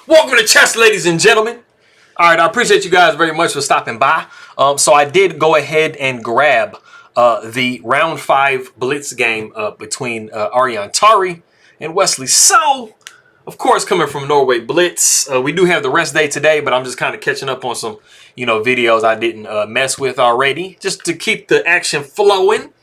Welcome to chess, ladies and gentlemen. All right, I appreciate you guys very much for stopping by. So I did go ahead and grab the round 5 Blitz game between Aryan Tari and Wesley. So, of course, coming from Norway Blitz, we do have the rest day today, but I'm just kind of catching up on some, videos I didn't mess with already, just to keep the action flowing.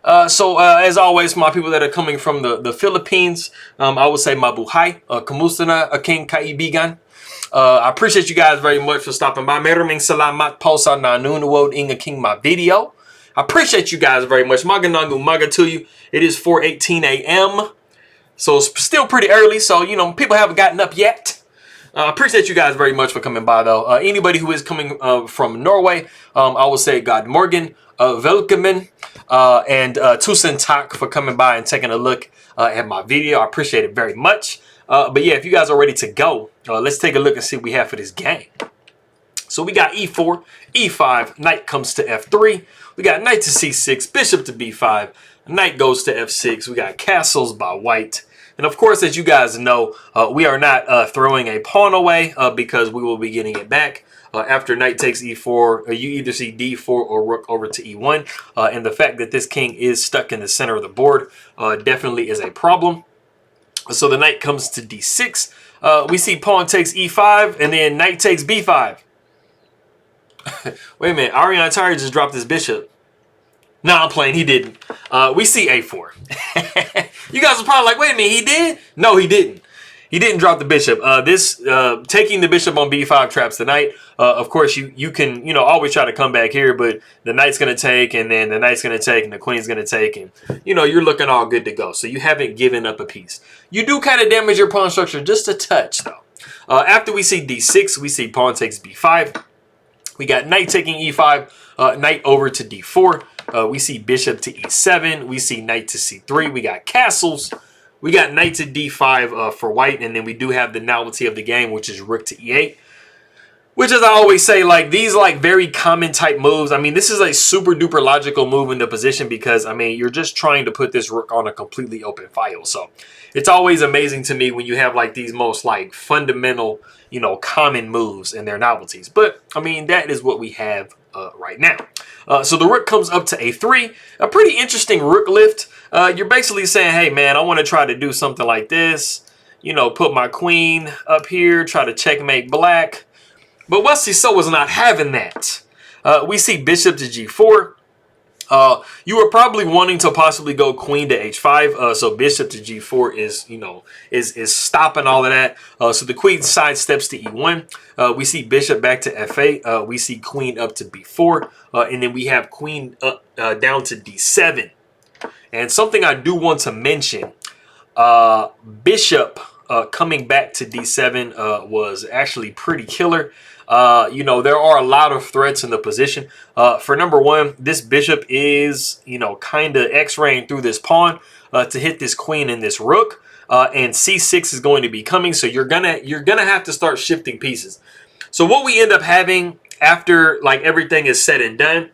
As always, for my people that are coming from the Philippines, I would say mabuhay, kamusta na aking kaibigan. I appreciate you guys very much for stopping by. Maraming salamat po sa nanonood ng aking my video. I appreciate you guys very much. Magandang umaga to you. It is 4:18 a.m. So it's still pretty early. So, people haven't gotten up yet. I appreciate you guys very much for coming by, though. Anybody who is coming from Norway, I will say God morgen, velkommen, and tusen tak for coming by and taking a look at my video. I appreciate it very much. But yeah, if you guys are ready to go, let's take a look and see what we have for this game. So we got e4, e5, knight comes to f3. We got knight to c6, bishop to b5, knight goes to f6. We got castles by white. And of course, as you guys know, we are not throwing a pawn away because we will be getting it back. After knight takes e4, you either see d4 or rook over to e1. And the fact that this king is stuck in the center of the board definitely is a problem. So the knight comes to d6. We see pawn takes e5, and then knight takes b5. Wait a minute, Aryan Tari just dropped his bishop. No, I'm playing, he didn't. We see a4. You guys are probably like, wait a minute, he did? No, he didn't. He didn't drop the bishop. Taking the bishop on b5 traps the knight. Of course, you can, always try to come back here, but the knight's going to take, and then the knight's going to take, and the queen's going to take, and, you're looking all good to go. So you haven't given up a piece. You do kind of damage your pawn structure just a touch, though. After we see d6, we see pawn takes b5. We got knight taking e5, knight over to d4. We see bishop to e7. We see knight to c3. We got castles. We got knight to d5 for white, and then we do have the novelty of the game, which is rook to e8. Which, as I always say, these very common type moves. I mean, this is a super duper logical move in the position because, you're just trying to put this rook on a completely open file. So it's always amazing to me when you have these most fundamental, common moves and their novelties. But that is what we have right now. So the rook comes up to a3, a pretty interesting rook lift. You're basically saying, hey man, I want to try to do something like this, put my queen up here, try to checkmate black. But Wesley was not having that. We see bishop to g4. You were probably wanting to possibly go queen to h5. So bishop to g4 is stopping all of that. So the queen sidesteps to e1. We see bishop back to f8. We see queen up to b4. And then we have queen up down to d7. And something I do want to mention, bishop coming back to d7 was actually pretty killer. There are a lot of threats in the position. For number one, this bishop is, kind of x-raying through this pawn to hit this queen and this rook. And c6 is going to be coming, so you're gonna have to start shifting pieces. So what we end up having after everything is said and done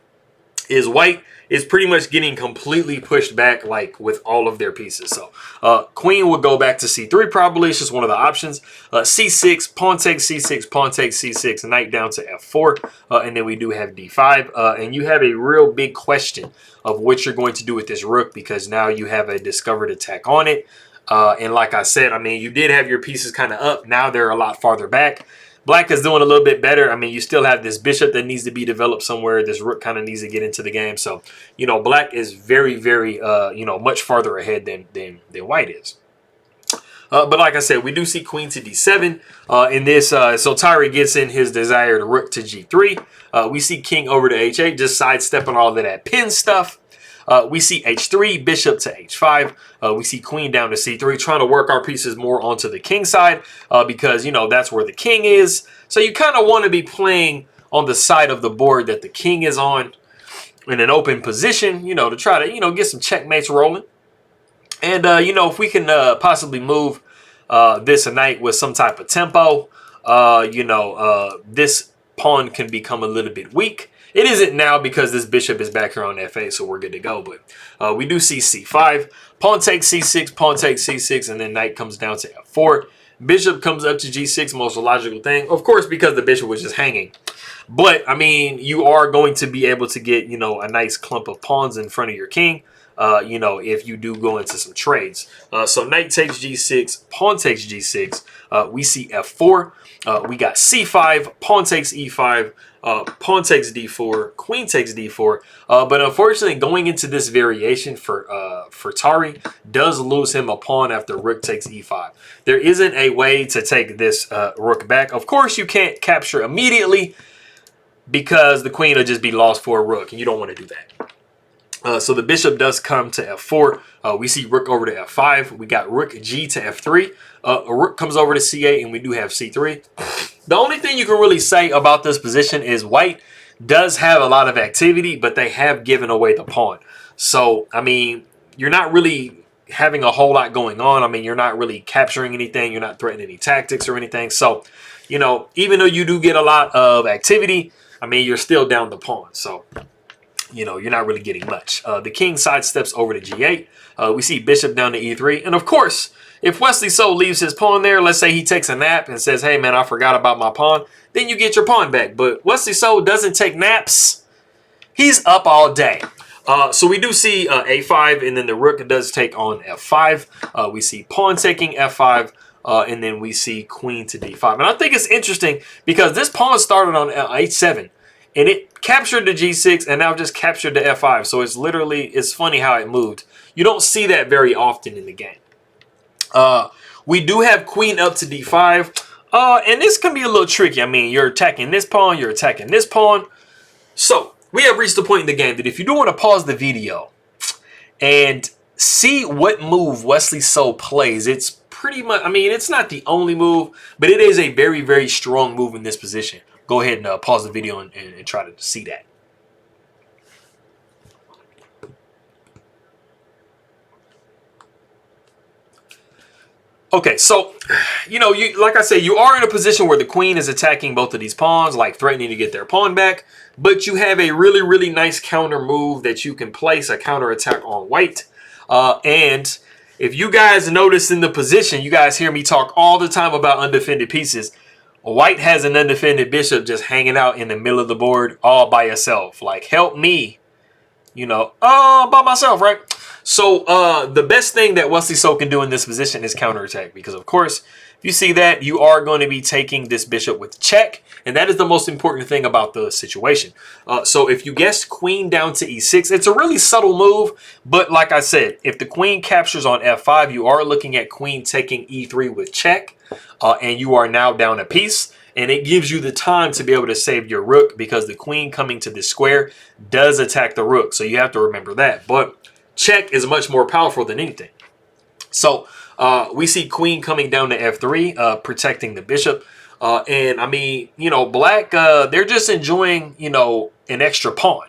is white is pretty much getting completely pushed back with all of their pieces. So queen would go back to c3 probably. It's just one of the options. c6, pawn takes c6, pawn takes c6, knight down to f4. And then we do have d5. And you have a real big question of what you're going to do with this rook because now you have a discovered attack on it. And like I said, you did have your pieces kind of up. Now they're a lot farther back. Black is doing a little bit better. You still have this bishop that needs to be developed somewhere. This rook kind of needs to get into the game. So, black is very, very, much farther ahead than white is. But like I said, we do see queen to d7 in this. So Tari gets in his desired rook to g3. We see king over to h8, just sidestepping all of that pin stuff. We see h3, bishop to h5. We see queen down to c3, trying to work our pieces more onto the king side because, that's where the king is. So you kind of want to be playing on the side of the board that the king is on in an open position, to try to, get some checkmates rolling. And, if we can possibly move this knight with some type of tempo, this pawn can become a little bit weak. It isn't now because this bishop is back here on f8, so we're good to go. But we do see c5. Pawn takes c6, pawn takes c6, and then knight comes down to f4. Bishop comes up to G6, most logical thing. Of course, because the bishop was just hanging. But, I mean, you are going to be able to get, you know, a nice clump of pawns in front of your king, you know, if you do go into some trades. So knight takes G6, pawn takes G6. We see F4. We got C5, pawn takes E5, pawn takes D4, queen takes D4. But unfortunately, going into this variation for Tari does lose him a pawn after rook takes E5. There isn't a way to take this rook back. Of course, you can't capture immediately, because the queen will just be lost for a rook, and you don't want to do that. So the bishop does come to F4. We see rook over to F5. We got rook G to F3. A rook comes over to C8, and we do have C3. The only thing you can really say about this position is white does have a lot of activity, but they have given away the pawn. So, I mean, you're not really having a whole lot going on. I mean, you're not really capturing anything. You're not threatening any tactics or anything. So, you know, even though you do get a lot of activity, I mean, you're still down the pawn. So, you know, you're not really getting much. The king sidesteps over to G8. We see bishop down to E3. And of course, if Wesley So leaves his pawn there, let's say he takes a nap and says, hey, man, I forgot about my pawn, then you get your pawn back. But Wesley So doesn't take naps. He's up all day. So we do see A5, and then the rook does take on F5. We see pawn taking F5. And then we see queen to D5. And I think it's interesting because this pawn started on H7 and it captured the G6 and now just captured the F5. So it's literally, it's funny how it moved. You don't see that very often in the game. We do have queen up to D5. And this can be a little tricky. I mean, you're attacking this pawn, you're attacking this pawn. So we have reached the point in the game that if you do want to pause the video and see what move Wesley So plays, it's pretty much, I mean, it's not the only move, but it is a very, very strong move in this position. Go ahead and pause the video and try to see that. Okay, so, you know, like I said, you are in a position where the queen is attacking both of these pawns, like threatening to get their pawn back, but you have a really, really nice counter move that you can place, a counter attack on white. And if you guys notice in the position, you guys hear me talk all the time about undefended pieces. White has an undefended bishop just hanging out in the middle of the board all by itself. Like, help me, you know, by myself, right? So the best thing that Wesley So can do in this position is counterattack, because, of course, if you see that, you are going to be taking this bishop with check, and that is the most important thing about the situation. So if you guessed queen down to E6, it's a really subtle move, but like I said, if the queen captures on F5, you are looking at queen taking E3 with check, and you are now down a piece, and it gives you the time to be able to save your rook, because the queen coming to this square does attack the rook, so you have to remember that. But check is much more powerful than anything. So we see queen coming down to F3, protecting the bishop. And I mean, you know, black, they're just enjoying, you know, an extra pawn.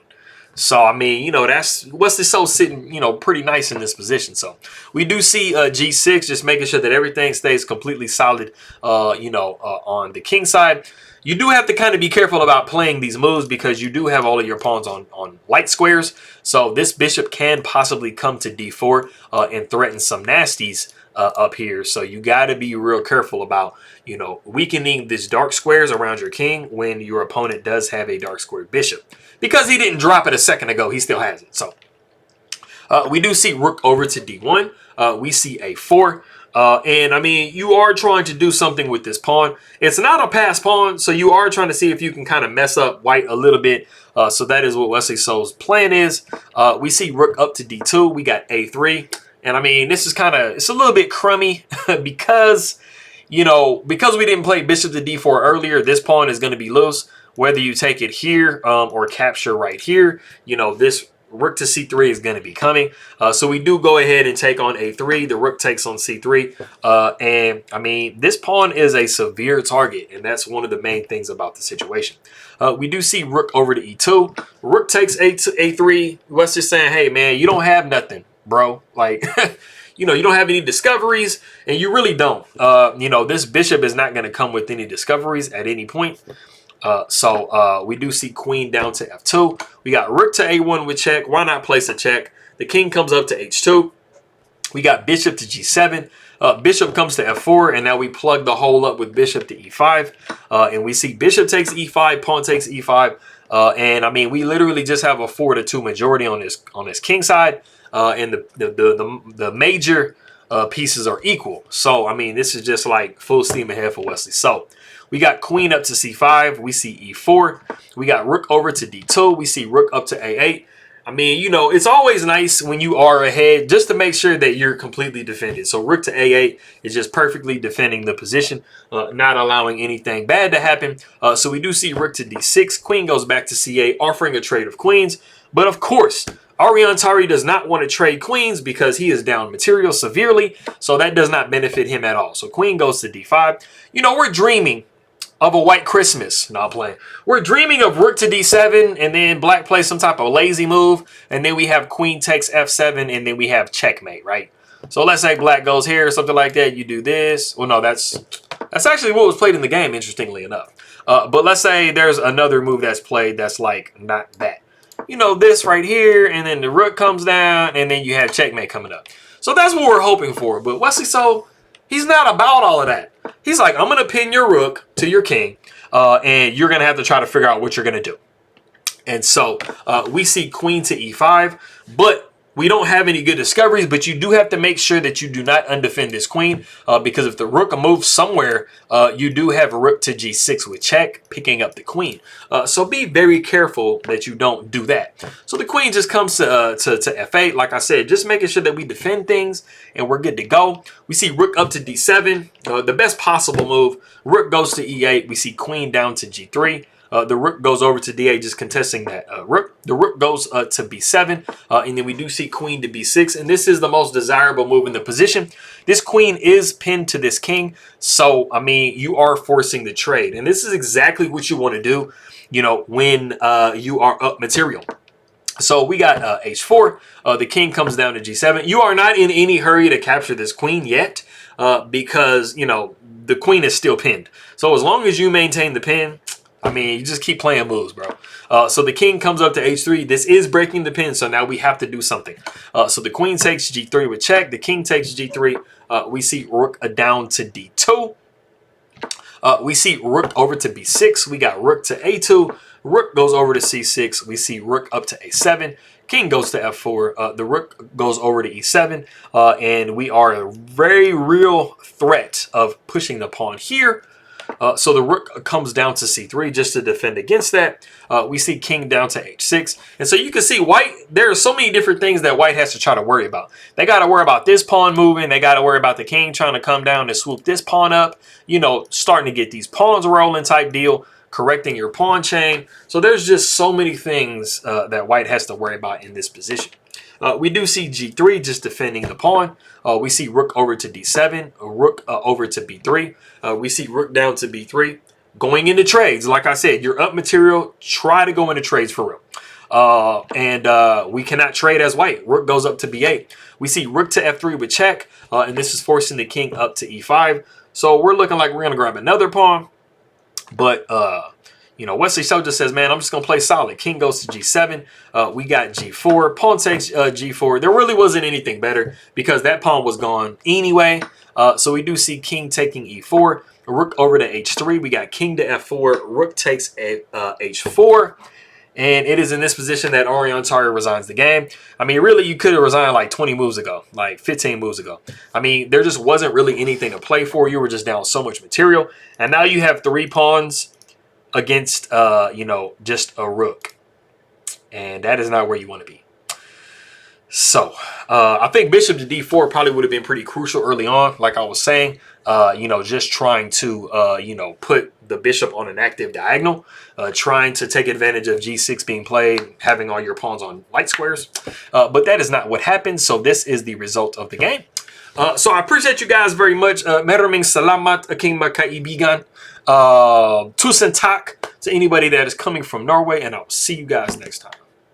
So, I mean, you know, that's Wesley So sitting, you know, pretty nice in this position. So we do see G6, just making sure that everything stays completely solid, you know, on the king side. You do have to kind of be careful about playing these moves, because you do have all of your pawns on light squares. So this bishop can possibly come to D4 and threaten some nasties up here. So you got to be real careful about, you know, weakening these dark squares around your king when your opponent does have a dark square bishop. Because he didn't drop it a second ago, he still has it. So we do see rook over to D1. We see A4. And I mean, you are trying to do something with this pawn. It's not a pass pawn, so you are trying to see if you can kind of mess up white a little bit. So that is what Wesley So's plan is. We see rook up to D2. We got A3. And I mean, this is kind of, it's a little bit crummy because, you know, because we didn't play bishop to D4 earlier, this pawn is going to be loose. Whether you take it here or capture right here, you know, this rook to C3 is going to be coming. So we do go ahead and take on A3. The rook takes on C3. And I mean, this pawn is a severe target, and that's one of the main things about the situation. We do see rook over to E2. Rook takes A3. What's just saying, hey, man, you don't have nothing, bro. Like, you know, you don't have any discoveries, and you really don't. You know, this bishop is not going to come with any discoveries at any point. So we do see queen down to F2. We got rook to A1 with check. Why not place a check? The king comes up to H2. We got bishop to G7. Bishop comes to f4, and now we plug the hole up with bishop to e5. And we see bishop takes e5, pawn takes e5. And I mean, we literally just have a 4-2 majority on this king side. And the major pieces are equal. So, I mean, this is just like full steam ahead for Wesley. So, we got queen up to c5. We see e4. We got rook over to d2. We see rook up to a8. I mean, you know, it's always nice when you are ahead just to make sure that you're completely defended. So rook to a8 is just perfectly defending the position, not allowing anything bad to happen. So we do see rook to d6. Queen goes back to c8, offering a trade of queens. But of course, Aryan Tari does not want to trade queens because he is down material severely. So that does not benefit him at all. So queen goes to d5. You know, we're dreaming of a white Christmas. Not playing. We're dreaming of rook to d7, and then black plays some type of lazy move, and then we have queen takes f7, and then we have checkmate, right? So let's say black goes here or something like that. You do this. Well, no, that's actually what was played in the game, interestingly enough. But let's say there's another move that's played that's like not that. You know, this right here, and then the rook comes down, and then you have checkmate coming up. So that's what we're hoping for. But Wesley, so he's not about all of that. He's like, I'm going to pin your rook to your king, and you're going to have to try to figure out what you're going to do. And so we see queen to e5, but we don't have any good discoveries, but you do have to make sure that you do not undefend this queen, because if the rook moves somewhere, you do have rook to g6 with check, picking up the queen. So be very careful that you don't do that. So the queen just comes to f8. Like I said, just making sure that we defend things and we're good to go. We see rook up to d7, the best possible move. Rook goes to e8. We see queen down to g3. The rook goes over to d8, just contesting that rook. The rook goes to b7, and then we do see queen to b6, and this is the most desirable move in the position. This queen is pinned to this king, so, I mean, you are forcing the trade, and this is exactly what you want to do, you know, when you are up material. So we got h4. The king comes down to g7. You are not in any hurry to capture this queen yet, because, you know, the queen is still pinned. So as long as you maintain the pin, I mean, you just keep playing moves, bro. So the king comes up to h3. This is breaking the pin, so now we have to do something. So the queen takes g3 with check. The king takes g3. We see rook down to d2. We see rook over to b6. We got rook to a2. Rook goes over to c6. We see rook up to a7. King goes to f4. The rook goes over to e7. And we are a very real threat of pushing the pawn here. So the rook comes down to c3 just to defend against that. We see king down to h6. And so you can see white, there are so many different things that white has to try to worry about. They got to worry about this pawn moving. They got to worry about the king trying to come down and swoop this pawn up. You know, starting to get these pawns rolling type deal. Correcting your pawn chain. So there's just so many things that white has to worry about in this position. We do see g3 just defending the pawn. We see rook over to d7, rook over to b3. We see rook down to b3. Going into trades, like I said, you're up material. Try to go into trades for real. We cannot trade as white. Rook goes up to b8. We see rook to f3 with check, and this is forcing the king up to e5. So we're looking like we're going to grab another pawn. But, you know, Wesley just says, man, I'm just going to play solid. King goes to g7. We got g4. Pawn takes g4. There really wasn't anything better because that pawn was gone anyway. So we do see king taking e4. Rook over to h3. We got king to f4. Rook takes h4. And it is in this position that Aryan Tari resigns the game. I mean, really, you could have resigned like 20 moves ago, like 15 moves ago. I mean, there just wasn't really anything to play for. You were just down so much material. And now you have 3 pawns against, you know, just a rook. And that is not where you want to be. So, I think bishop to d4 probably would have been pretty crucial early on, like I was saying. You know, just trying to, you know, put the bishop on an active diagonal, trying to take advantage of g6 being played, having all your pawns on light squares. But that is not what happened. So this is the result of the game. So I appreciate you guys very much. Maraming salamat aking makaibigan. Tusen tak to anybody that is coming from Norway. And I'll see you guys next time.